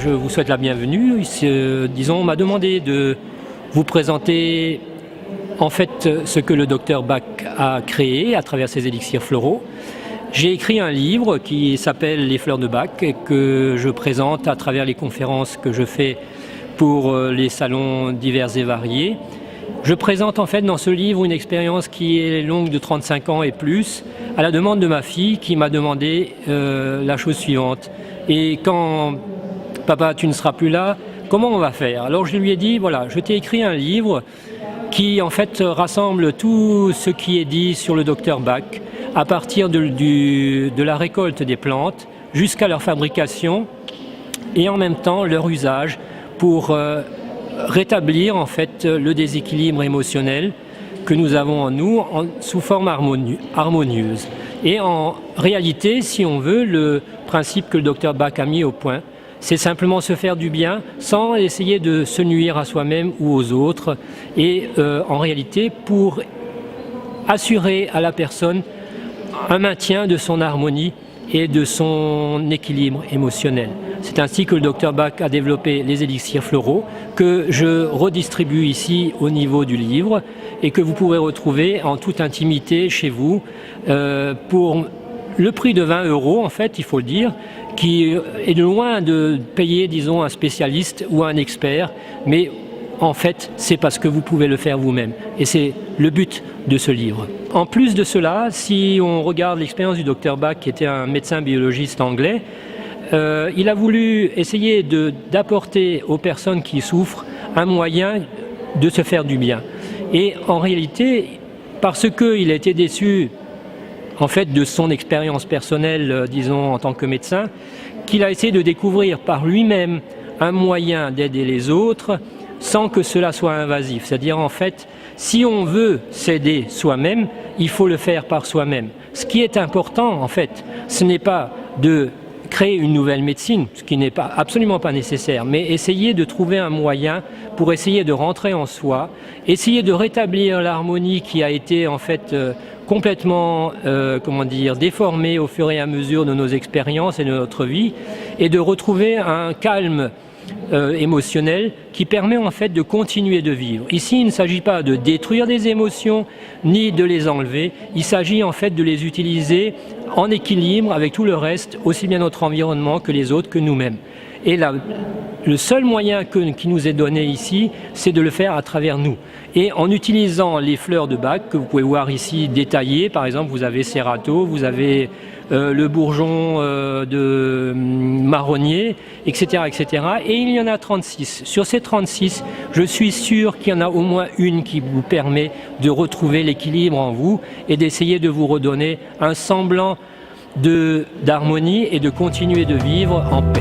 Je vous souhaite la bienvenue. Disons, on m'a demandé de vous présenter en fait ce que le docteur Bach a créé à travers ses élixirs floraux. J'ai écrit un livre qui s'appelle Les fleurs de Bach et que je présente à travers les conférences que je fais pour les salons divers et variés. Je présente en fait dans ce livre une expérience qui est longue de 35 ans et plus, à la demande de ma fille qui m'a demandé la chose suivante. Et quand papa tu ne seras plus là, comment on va faire? Alors je lui ai dit, voilà, je t'ai écrit un livre qui en fait rassemble tout ce qui est dit sur le docteur Bach, à partir de la récolte des plantes jusqu'à leur fabrication et en même temps leur usage pour rétablir en fait le déséquilibre émotionnel que nous avons en nous sous forme harmonieuse. Et en réalité, si on veut, le principe que le docteur Bach a mis au point, c'est simplement se faire du bien sans essayer de se nuire à soi-même ou aux autres. Et en réalité, pour assurer à la personne un maintien de son harmonie et de son équilibre émotionnel. C'est ainsi que le docteur Bach a développé les élixirs floraux que je redistribue ici au niveau du livre et que vous pourrez retrouver en toute intimité chez vous pour le prix de 20 € en fait, il faut le dire, qui est loin de payer, disons, un spécialiste ou un expert, mais en fait, c'est parce que vous pouvez le faire vous-même. Et c'est le but de ce livre. En plus de cela, si on regarde l'expérience du docteur Bach, qui était un médecin biologiste anglais, il a voulu essayer d'apporter aux personnes qui souffrent un moyen de se faire du bien. Et en réalité, parce qu'il a été déçu en fait, de son expérience personnelle, disons, en tant que médecin, qu'il a essayé de découvrir par lui-même un moyen d'aider les autres sans que cela soit invasif. C'est-à-dire, en fait, si on veut s'aider soi-même, il faut le faire par soi-même. Ce qui est important, en fait, ce n'est pas de créer une nouvelle médecine, ce qui n'est absolument pas nécessaire, mais essayer de trouver un moyen pour essayer de rentrer en soi, essayer de rétablir l'harmonie qui a été, en fait, complètement déformée au fur et à mesure de nos expériences et de notre vie, et de retrouver un calme émotionnel qui permet en fait de continuer de vivre. Ici, il ne s'agit pas de détruire des émotions ni de les enlever, il s'agit en fait de les utiliser en équilibre avec tout le reste, aussi bien notre environnement que les autres, que nous-mêmes. Et là, le seul moyen qui nous est donné ici, c'est de le faire à travers nous. Et en utilisant les fleurs de Bach, que vous pouvez voir ici détaillées, par exemple, vous avez Cerato, vous avez le bourgeon de marronnier, etc., etc. Et il y en a 36. Sur ces 36, je suis sûr qu'il y en a au moins une qui vous permet de retrouver l'équilibre en vous et d'essayer de vous redonner un semblant d'harmonie et de continuer de vivre en paix.